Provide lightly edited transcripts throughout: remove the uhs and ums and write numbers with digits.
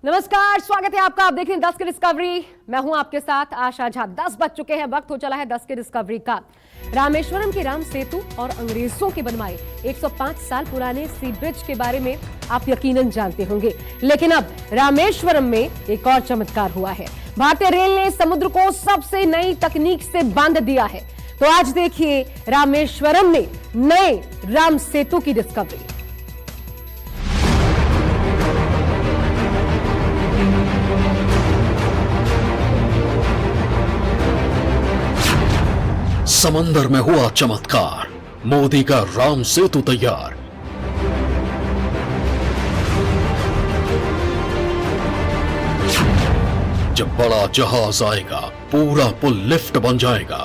नमस्कार, स्वागत है आपका। आप देख रहे हैं 10 की डिस्कवरी। मैं हूं आपके साथ आशा झा। 10 बज चुके हैं, वक्त हो चला है 10 की डिस्कवरी का। रामेश्वरम की राम सेतु और अंग्रेजों के बनवाए 105 साल पुराने सी ब्रिज के बारे में आप यकीनन जानते होंगे, लेकिन अब रामेश्वरम में एक और चमत्कार हुआ है। भारतीय रेल ने समुद्र को सबसे नई तकनीक से बांध दिया है। तो आज देखिए रामेश्वरम में नए राम सेतु की डिस्कवरी। समंदर में हुआ चमत्कार, मोदी का राम सेतु तैयार। जब बड़ा जहाज आएगा, पूरा पुल लिफ्ट बन जाएगा।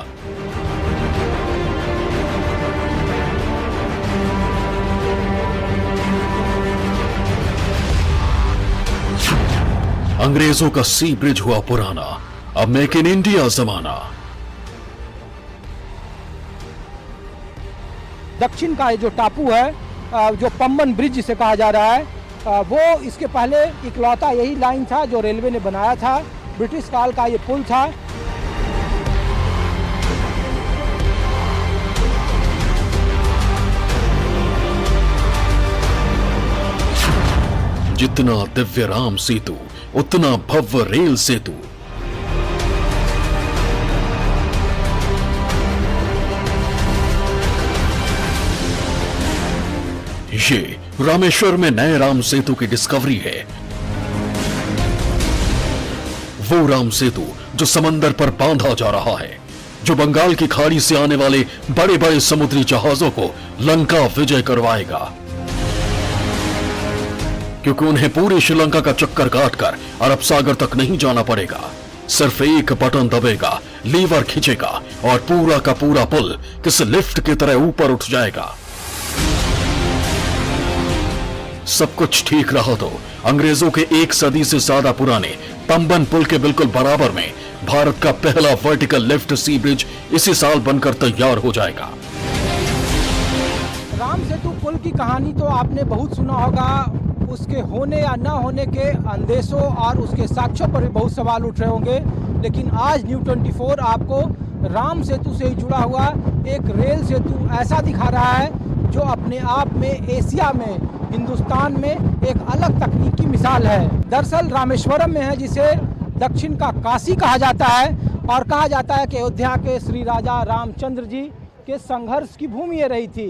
अंग्रेजों का सी ब्रिज हुआ पुराना, अब मेक इन इंडिया जमाना। दक्षिण का ये जो टापू है, जो पम्बन ब्रिज जिसे कहा जा रहा है, वो इसके पहले इकलौता यही लाइन था जो रेलवे ने बनाया था। ब्रिटिश काल का ये पुल था। जितना दिव्य राम सेतु, उतना भव्य रेल सेतु। ये रामेश्वर में नए राम सेतु की डिस्कवरी है। वो राम सेतु जो समंदर पर बांधा जा रहा है, जो बंगाल की खाड़ी से आने वाले बड़े बड़े समुद्री जहाजों को लंका विजय करवाएगा, क्योंकि उन्हें पूरी श्रीलंका का चक्कर काटकर अरब सागर तक नहीं जाना पड़ेगा। सिर्फ एक बटन दबेगा, लीवर खींचेगा और पूरा का पूरा पुल किसी लिफ्ट की तरह ऊपर उठ जाएगा। सब कुछ ठीक रहा तो अंग्रेजों के एक सदी से ज्यादा पुराने पम्बन पुल के बिल्कुल बराबर में भारत का पहला वर्टिकल लिफ्ट सी ब्रिज इसी साल बनकर तैयार हो जाएगा। राम सेतु पुल की कहानी तो आपने बहुत सुना होगा। उसके होने या न होने के अंदेशों और उसके साक्ष्यों पर भी बहुत सवाल उठ रहे होंगे, लेकिन आज न्यू 24 आपको राम सेतु से ही जुड़ा हुआ एक रेल सेतु ऐसा दिखा रहा है जो अपने आप में एशिया में, हिंदुस्तान में एक अलग तकनीक की मिसाल है। दरअसल रामेश्वरम में है, जिसे दक्षिण का काशी कहा जाता है, और कहा जाता है कि अयोध्या के श्री राजा रामचंद्र जी के संघर्ष की भूमि ये रही थी।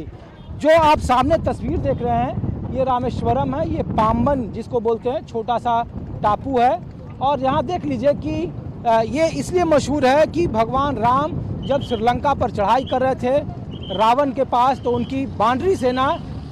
जो आप सामने तस्वीर देख रहे हैं, ये रामेश्वरम है। ये पाम्बन जिसको बोलते हैं, छोटा सा टापू है। और यहाँ देख लीजिए कि ये इसलिए मशहूर है कि भगवान राम जब श्रीलंका पर चढ़ाई कर रहे थे रावण के पास, तो उनकी बांड्री सेना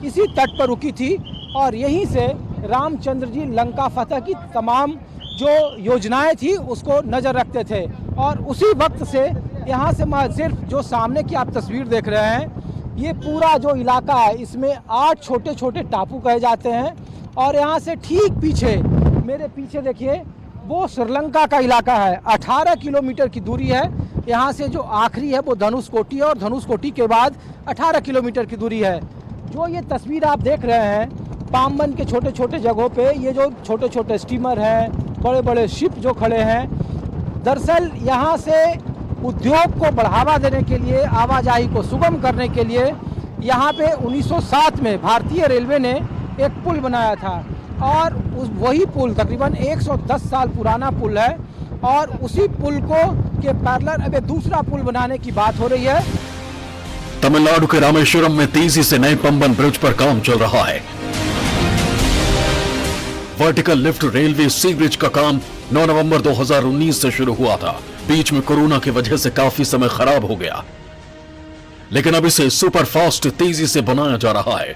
इसी तट पर रुकी थी, और यहीं से रामचंद्र जी लंका फतह की तमाम जो योजनाएं थी उसको नज़र रखते थे। और उसी वक्त से यहाँ से सिर्फ जो सामने की आप तस्वीर देख रहे हैं, ये पूरा जो इलाका है, इसमें 8 छोटे छोटे टापू कहे जाते हैं। और यहाँ से ठीक पीछे, मेरे पीछे देखिए, वो श्रीलंका का इलाका है। 18 किलोमीटर की दूरी है। यहाँ से जो आखिरी है वो धनुषकोटी है, और धनुषकोटी के बाद 18 किलोमीटर की दूरी है। जो ये तस्वीर आप देख रहे हैं, पाम्बन के छोटे छोटे जगहों पे ये जो छोटे छोटे स्टीमर हैं, बड़े बड़े शिप जो खड़े हैं, दरअसल यहाँ से उद्योग को बढ़ावा देने के लिए, आवाजाही को सुगम करने के लिए यहाँ पे 1907 में भारतीय रेलवे ने एक पुल बनाया था। और वही पुल तकरीबन 110 साल पुराना पुल है, और उसी पुल को के पैरेलल अब दूसरा पुल बनाने की बात हो रही है। तमिलनाडु के रामेश्वरम में तेजी से नए पम्बन ब्रिज पर काम चल रहा है। Vertical lift railway sea bridge का काम 9 नवंबर 2019 से शुरू हुआ था। बीच में कोरोना की वजह से काफी समय खराब हो गया, लेकिन अब इसे सुपर फास्ट तेजी से बनाया जा रहा है।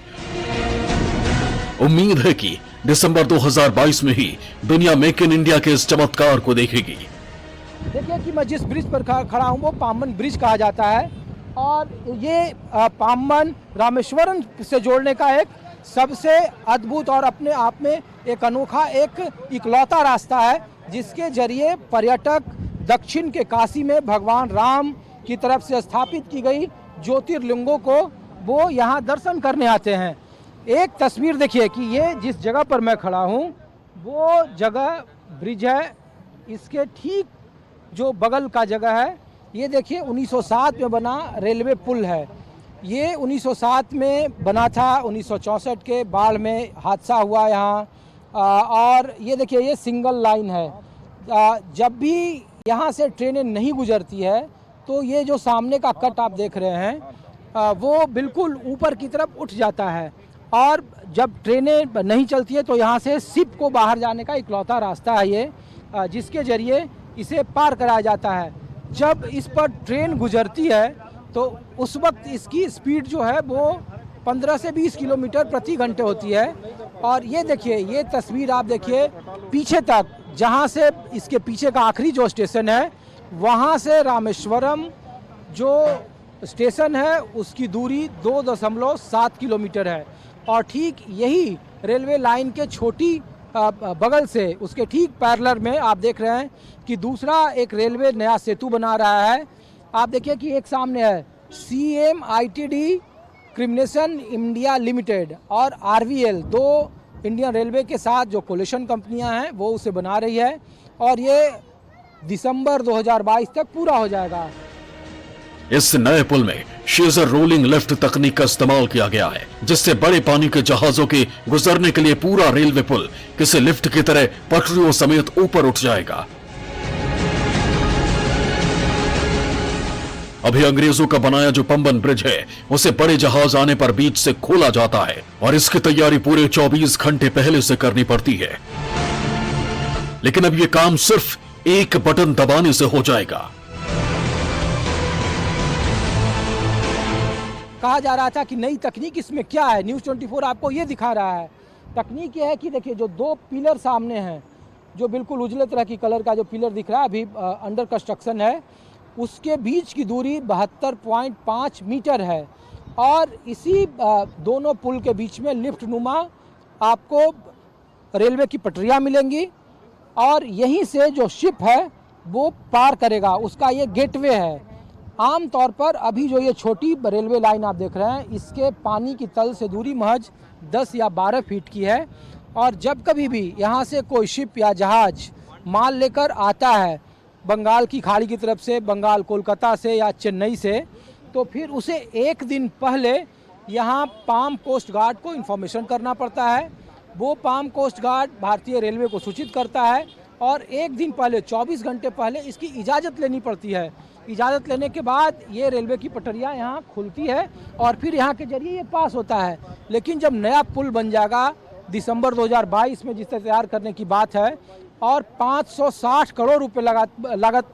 उम्मीद है कि दिसंबर 2022 में ही दुनिया मेक इन इंडिया के इस चमत्कार को देखेगी। देखिए कि मैं जिस ब्रिज पर खड़ा हूँ वो पाम्बन ब्रिज कहा जाता है, और ये पाम्बन रामेश्वरम से जोड़ने का एक सबसे अद्भुत और अपने आप में एक अनोखा, एक इकलौता रास्ता है, जिसके जरिए पर्यटक दक्षिण के काशी में भगवान राम की तरफ से स्थापित की गई ज्योतिर्लिंगों को वो यहाँ दर्शन करने आते हैं। एक तस्वीर देखिए कि ये जिस जगह पर मैं खड़ा हूँ, वो जगह ब्रिज है, इसके ठीक जो बगल का जगह है, ये देखिए 1907 में बना रेलवे पुल है। ये 1907 में बना था, 1964 के बाढ़ में हादसा हुआ यहाँ। और ये देखिए ये सिंगल लाइन है। जब भी यहाँ से ट्रेनें नहीं गुजरती है तो ये जो सामने का कट आप देख रहे हैं वो बिल्कुल ऊपर की तरफ उठ जाता है, और जब ट्रेनें नहीं चलती है तो यहाँ से शिप को बाहर जाने का इकलौता रास्ता है ये, जिसके जरिए इसे पार कराया जाता है। जब इस पर ट्रेन गुजरती है तो उस वक्त इसकी स्पीड जो है वो 15 से 20 किलोमीटर प्रति घंटे होती है। और ये देखिए, ये तस्वीर आप देखिए पीछे तक, जहाँ से इसके पीछे का आखिरी जो स्टेशन है वहाँ से रामेश्वरम जो स्टेशन है उसकी दूरी 2.7 किलोमीटर है। और ठीक यही रेलवे लाइन के छोटी बगल से, उसके ठीक पैरेलल में आप देख रहे हैं कि दूसरा एक रेलवे नया सेतु बना रहा है। आप देखिए कि एक सामने है CMITD क्रिमिनेशन इंडिया लिमिटेड और RVL, दो इंडियन रेलवे के साथ जो कोलेशन कंपनियां हैं वो उसे बना रही है, और ये दिसंबर 2022 तक पूरा हो जाएगा। इस नए पुल में शेजर रोलिंग लिफ्ट तकनीक का इस्तेमाल किया गया है, जिससे बड़े पानी के जहाजों के गुजरने के लिए पूरा रेलवे पुल किसी लिफ्ट की तरह पटरियों समेत ऊपर उठ जाएगा। अभी अंग्रेजों का बनाया जो पंबन ब्रिज है उसे बड़े जहाज आने पर बीच से खोला जाता है, और इसकी तैयारी पूरे 24 घंटे पहले से करनी पड़ती है। लेकिन अब यह काम सिर्फ एक बटन दबाने से हो जाएगा। कहा जा रहा था कि नई तकनीक इसमें क्या है, न्यूज़ 24 आपको ये दिखा रहा है। तकनीक ये है कि देखिए जो दो पिलर सामने हैं, जो बिल्कुल उजले तरह की कलर का जो पिलर दिख रहा है अभी अंडर कंस्ट्रक्शन है, उसके बीच की दूरी 72.5 मीटर है। और इसी दोनों पुल के बीच में लिफ्ट नुमा आपको रेलवे की पटरियां मिलेंगी, और यहीं से जो शिप है वो पार करेगा, उसका ये गेटवे है। आम तौर पर अभी जो ये छोटी रेलवे लाइन आप देख रहे हैं, इसके पानी की तल से दूरी महज 10 या 12 फीट की है। और जब कभी भी यहाँ से कोई शिप या जहाज माल लेकर आता है बंगाल की खाड़ी की तरफ से, बंगाल कोलकाता से या चेन्नई से, तो फिर उसे एक दिन पहले यहाँ पाम कोस्ट गार्ड को इन्फॉर्मेशन करना पड़ता है। वो पाम कोस्ट गार्ड भारतीय रेलवे को सूचित करता है, और एक दिन पहले 24 घंटे पहले इसकी इजाज़त लेनी पड़ती है। इजाज़त लेने के बाद ये रेलवे की पटरियाँ यहाँ खुलती है, और फिर यहाँ के जरिए ये पास होता है। लेकिन जब नया पुल बन जाएगा दिसंबर 2022 में, जिससे तैयार करने की बात है, और 560 करोड़ रुपए लागत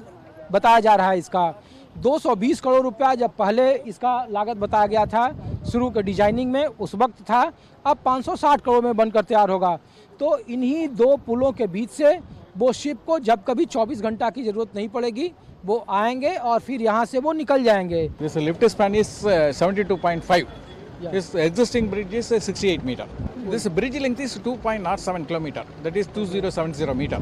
बताया जा रहा है इसका। 220 करोड़ रुपया जब पहले इसका लागत बताया गया था शुरू के डिजाइनिंग में, उस वक्त था, अब 560 करोड़ में बनकर तैयार होगा। तो इन्हीं दो पुलों के बीच से वो शिप को जब कभी 24 घंटा की जरूरत नहीं पड़ेगी, वो आएंगे और फिर यहाँ से वो निकल जाएंगे। This lift span is 72.5. This existing bridge is 68 meter. This bridge length is 2.07 kilometer. That is 2070 meter.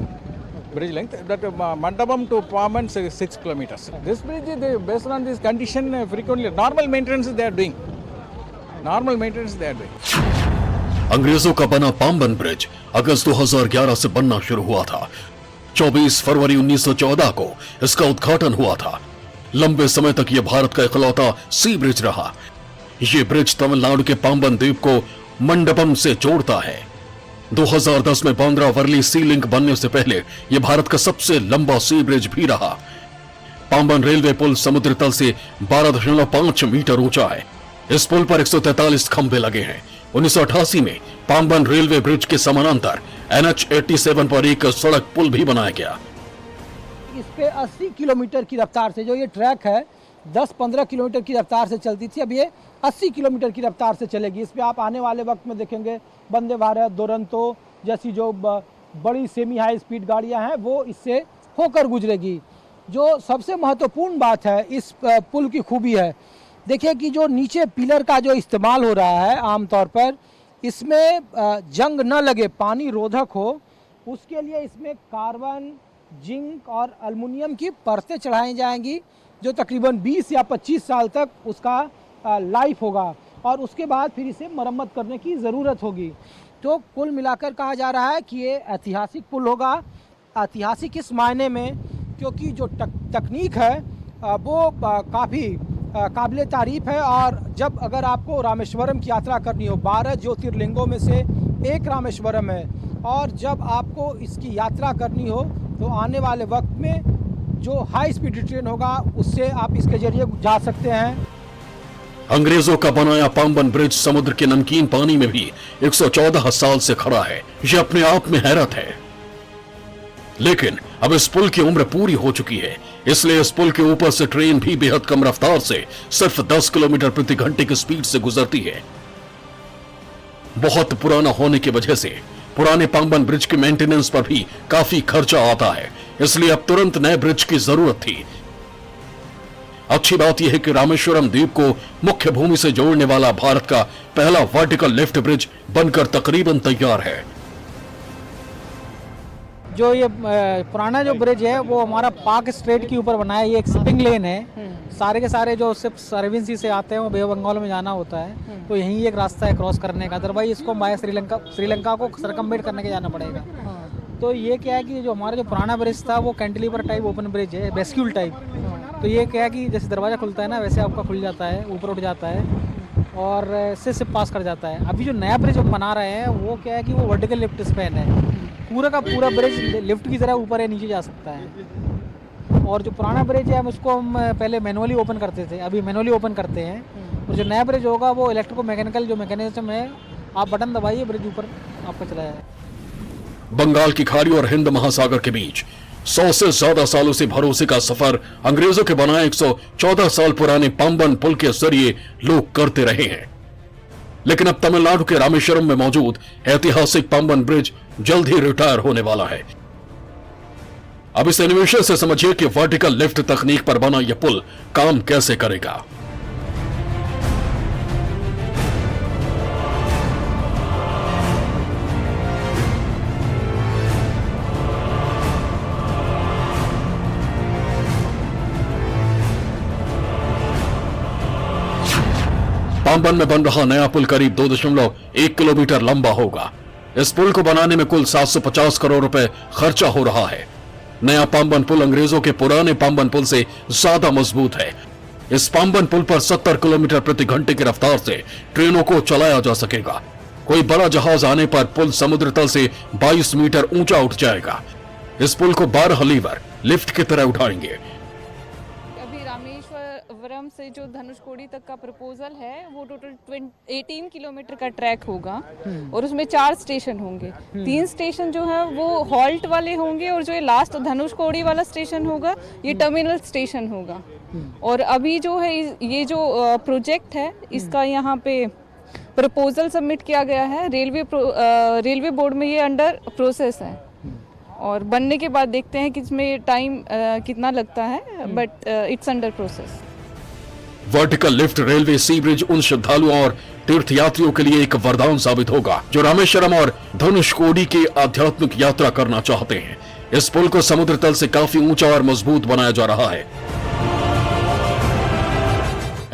Bridge length. That Mandapam to Paman is 6 kilometers. This bridge, based on this condition, frequently normal maintenance they are doing. Normal maintenance they are doing. अंग्रेजों का बना Pamban bridge अगस्त 2011 से बनना शुरू हुआ था। 24 फरवरी 1914 को इसका उद्घाटन हुआ था। लंबे समय तक यह भारत का इकलौता सी ब्रिज रहा। ये ब्रिज तमिलनाडु के पाम्बन द्वीप को मंडपम से जोड़ता है। 2010 में बांद्रा वर्ली सी लिंक बनने से पहले यह भारत का सबसे लंबा सी ब्रिज भी रहा। पाम्बन रेलवे पुल समुद्र तल से 12.5 मीटर ऊंचा है। इस पुल पर 143 खंभे लगे हैं। 1988 में पाम्बन रेलवे ब्रिज के समानांतर NH87 पर एक सड़क पुल भी बनाया गया। इस पे 80 किलोमीटर की रफ्तार से, जो ये ट्रैक है 10-15 किलोमीटर की रफ्तार से चलती थी, अब ये 80 किलोमीटर की रफ्तार से चलेगी। इस पे आप आने वाले वक्त में देखेंगे वंदे भारत, दुरंतो जैसी जो बड़ी सेमी हाई स्पीड गाड़ियां हैं वो इससे होकर गुजरेगी। जो सबसे महत्वपूर्ण बात है इस पुल की खूबी है, देखिए कि जो नीचे पिलर का जो इस्तेमाल हो रहा है आमतौर पर, इसमें जंग न लगे, पानी रोधक हो, उसके लिए इसमें कार्बन, जिंक और एल्युमिनियम की परतें चढ़ाई जाएंगी, जो तकरीबन 20 या 25 साल तक उसका लाइफ होगा, और उसके बाद फिर इसे मरम्मत करने की ज़रूरत होगी। तो कुल मिलाकर कहा जा रहा है कि ये ऐतिहासिक पुल होगा। ऐतिहासिक इस मायने में क्योंकि जो तकनीक है वो काफ़ी काबिल तारीफ है। और जब अगर आपको रामेश्वरम की यात्रा करनी हो, 12 ज्योतिर्लिंगों में से एक रामेश्वरम है, और जब आपको इसकी यात्रा करनी हो तो आने वाले वक्त में जो हाई स्पीड ट्रेन होगा उससे आप इसके जरिए जा सकते हैं। अंग्रेजों का बनाया पाम्बन ब्रिज समुद्र के नमकीन पानी में भी 114 साल से खड़ा है। ये अपने आप में हैरत है। लेकिन अब इस पुल की उम्र पूरी हो चुकी है, इसलिए इस पुल के ऊपर से ट्रेन भी बेहद कम रफ्तार से सिर्फ 10 किलोमीटर प्रति घंटे की स्पीड से गुजरती है। बहुत पुराना होने की वजह से पुराने पाम्बन ब्रिज के मेंटेनेंस पर भी काफी खर्चा आता है, इसलिए अब तुरंत नए ब्रिज की जरूरत थी। अच्छी बात यह है कि रामेश्वरम द्वीप को मुख्य भूमि से जोड़ने वाला भारत का पहला वर्टिकल लिफ्ट ब्रिज बनकर तकरीबन तैयार है। जो ये पुराना जो ब्रिज है वो हमारा पाक स्ट्रेट के ऊपर बना है। ये एक शिपिंग लेन है। सारे के सारे जो सिर्फ सर्विन सी से आते हैं वो बे ऑफ बंगाल में जाना होता है, तो यही एक रास्ता है क्रॉस करने का। अदरवाइज इसको बाय श्रीलंका को सरकमवेट करने के जाना पड़ेगा। तो ये क्या है कि जो हमारा जो पुराना ब्रिज था वो कैंटिलीवर टाइप ओपन ब्रिज है, बेस्क्यूल टाइप। तो ये क्या है कि जैसे दरवाज़ा खुलता है ना वैसे आपका खुल जाता है, ऊपर उठ जाता है और इससे सिप पास कर जाता है। अभी जो नया ब्रिज हम बना रहे हैं वो क्या है कि वो वर्टिकल लिफ्ट स्पैन है। पूरा का पूरा ब्रिज लिफ्ट की तरह ऊपर है नीचे जा सकता है। और जो पुराना ब्रिज है हम पहले मैनुअली ओपन करते थे, अभी मैनुअली ओपन करते हैं। और जो नया ब्रिज होगा वो इलेक्ट्रिको मैकेनिकल जो मैकेनिज्म है, आप बटन दबाइए ब्रिज ऊपर आपका चला जाए। बंगाल की खाड़ी और हिंद महासागर के बीच 100 से ज्यादा सालों से भरोसे का सफर अंग्रेजों के बनाए 114 साल पुराने पाम्बन पुल के जरिए लोग करते रहे हैं। लेकिन अब तमिलनाडु के रामेश्वरम में मौजूद ऐतिहासिक पाम्बन ब्रिज जल्द ही रिटायर होने वाला है। अब इस एनिमेशन से समझिए कि वर्टिकल लिफ्ट तकनीक पर बना यह पुल काम कैसे करेगा। पाम्बन में बन रहा नया पुल करीब 2.1 किलोमीटर लंबा होगा। इस पुल को बनाने में कुल 750 करोड़ रुपए खर्चा हो रहा है। नया पाम्बन पुल अंग्रेजों के पुराने पाम्बन पुल से ज्यादा मजबूत है। इस पाम्बन पुल पर 70 किलोमीटर प्रति घंटे की रफ्तार से ट्रेनों को चलाया जा सकेगा। कोई बड़ा जहाज आने पर पुल समुद्र तल से 22 मीटर ऊंचा उठ जाएगा। इस पुल को 12 लीवर लिफ्ट की तरह उठाएंगे। रामेश्वरम से जो धनुषकोडी तक का प्रपोजल है वो टोटल 18 किलोमीटर का ट्रैक होगा और उसमें 4 स्टेशन होंगे। 3 स्टेशन जो है वो हॉल्ट वाले होंगे और जो ये लास्ट धनुषकोडी वाला स्टेशन होगा ये टर्मिनल स्टेशन होगा। और अभी जो है ये जो प्रोजेक्ट है इसका यहाँ पे प्रपोजल सबमिट किया गया है। रेलवे बोर्ड में ये अंडर प्रोसेस है और बनने के बाद देखते हैं कि इसमें टाइम कितना लगता है, but it's under process. Vertical lift railway sea bridge उन श्रद्धालुओं और तीर्थयात्रियों के लिए एक वरदान साबित होगा जो रामेश्वरम और धनुषकोडी की आध्यात्मिक यात्रा करना चाहते हैं। इस पुल को समुद्र तल से काफी ऊंचा और मजबूत बनाया जा रहा है।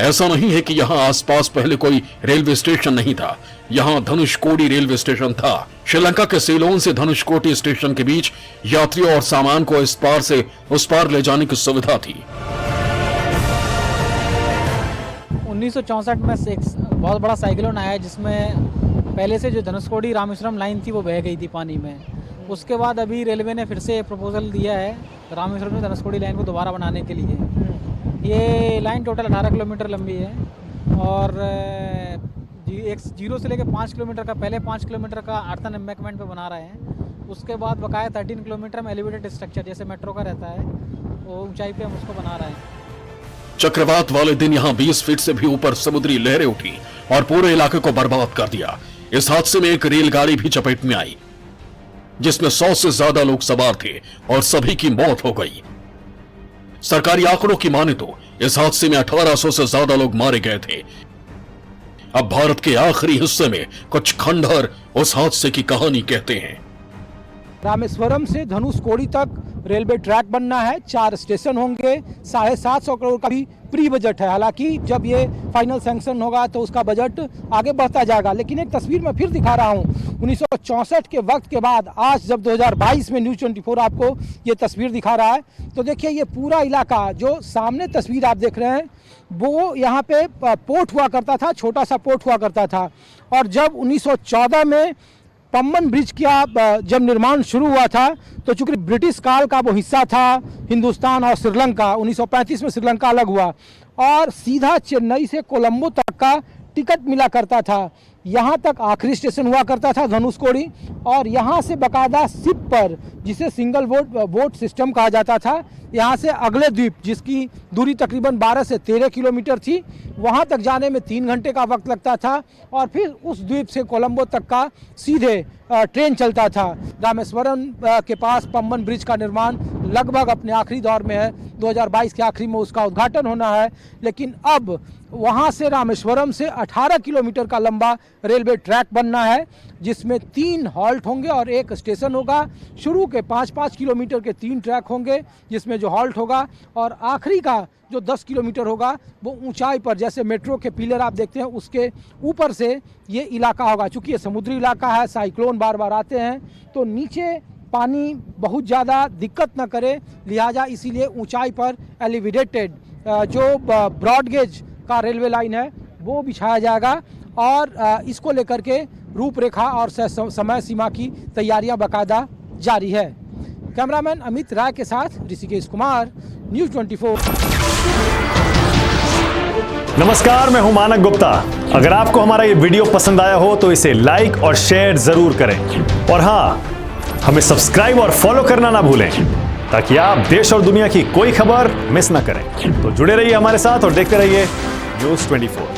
ऐसा नहीं है कि यहाँ आसपास पहले कोई रेलवे स्टेशन नहीं था। यहाँ धनुषकोडी रेलवे स्टेशन था। श्रीलंका के सेलोन से धनुषकोडी स्टेशन के बीच यात्रियों और सामान को इस पार से उस पार ले जाने की सुविधा थी। 1964 में एक बहुत बड़ा साइक्लोन आया जिसमें पहले से जो धनुषकोडी रामेश्वरम लाइन थी वो बह गई थी पानी में। उसके बाद अभी रेलवे ने फिर से प्रपोजल दिया है रामेश्वरम में धनुषकोडी लाइन को दोबारा बनाने के लिए। ये लाइन टोटल 18 किलोमीटर लंबी है और एक 0 से लेकर 5 किलोमीटर का, पहले 5 किलोमीटर का अर्थन एम्बैंकमेंट पे बना रहे हैं। उसके बाद बकाया 13 किलोमीटर में एलिवेटेड स्ट्रक्चर जैसे मेट्रो का रहता है वो ऊंचाई पे हम उसको बना रहे हैं। चक्रवात वाले दिन यहाँ 20 फीट से भी ऊपर समुद्री लहरें उठी और पूरे इलाके को बर्बाद कर दिया। इस हादसे में एक रेलगाड़ी भी चपेट में आई जिसमें 100 से ज्यादा लोग सवार थे और सभी की मौत हो गई। सरकारी आंकड़ों की माने तो इस हादसे में 1800 से ज्यादा लोग मारे गए थे। अब भारत के आखिरी हिस्से में कुछ खंडहर उस हादसे की कहानी कहते हैं। रामेश्वरम से धनुषकोडी तक रेलवे ट्रैक बनना है, 4 स्टेशन होंगे, 750 करोड़ का भी प्री बजट है। हालांकि जब ये फाइनल सैंक्शन होगा तो उसका बजट आगे बढ़ता जाएगा। लेकिन एक तस्वीर मैं फिर दिखा रहा हूँ 1964 के वक्त के बाद आज जब 2022 में न्यूज़ 24 आपको ये तस्वीर दिखा रहा है, तो देखिए ये पूरा इलाका जो सामने तस्वीर आप देख रहे हैं वो यहाँ पे पोर्ट हुआ करता था, छोटा सा पोर्ट हुआ करता था। और जब 1914 में पम्बन ब्रिज का जब निर्माण शुरू हुआ था तो चूंकि ब्रिटिश काल का वो हिस्सा था हिंदुस्तान और श्रीलंका, 1935 में श्रीलंका अलग हुआ और सीधा चेन्नई से कोलंबो तक का टिकट मिला करता था। यहाँ तक आखिरी स्टेशन हुआ करता था धनुषकोडी और यहाँ से बकायदा शिप पर, जिसे सिंगल बोट सिस्टम कहा जाता था, यहाँ से अगले द्वीप जिसकी दूरी तकरीबन 12 से 13 किलोमीटर थी, वहाँ तक जाने में 3 घंटे का वक्त लगता था और फिर उस द्वीप से कोलंबो तक का सीधे ट्रेन चलता था। रामेश्वरम के पास पम्बन ब्रिज का निर्माण लगभग अपने आखिरी दौर में है, 2022 के आखिरी में उसका उद्घाटन होना है। लेकिन अब वहाँ से रामेश्वरम से 18 किलोमीटर का लंबा रेलवे ट्रैक बनना है, जिसमें 3 हॉल्ट होंगे और 1 स्टेशन होगा। शुरू के 5-5 किलोमीटर के 3 ट्रैक होंगे जिसमें जो हॉल्ट होगा और आखिरी का जो 10 किलोमीटर होगा वो ऊंचाई पर, जैसे मेट्रो के पिलर आप देखते हैं उसके ऊपर से ये इलाका होगा। चूँकि ये समुद्री इलाका है, साइक्लोन बार बार आते हैं तो नीचे पानी बहुत ज़्यादा दिक्कत न करे, लिहाजा इसीलिए ऊंचाई पर एलिवेटेड जो ब्रॉड गेज का रेलवे लाइन है वो बिछाया जाएगा और इसको लेकर के रूपरेखा और समय सीमा की तैयारियां बाकायदा जारी है। कैमरामैन अमित राय के साथ ऋषिकेश कुमार, न्यूज़ 24। नमस्कार, मैं हूं मानक गुप्ता। अगर आपको हमारा ये वीडियो पसंद आया हो तो इसे लाइक और शेयर जरूर करें और हाँ, हमें सब्सक्राइब और फॉलो करना ना भूलें ताकि आप देश और दुनिया की कोई खबर मिस ना करें। तो जुड़े रहिए हमारे साथ और देखते रहिए न्यूज़ 24।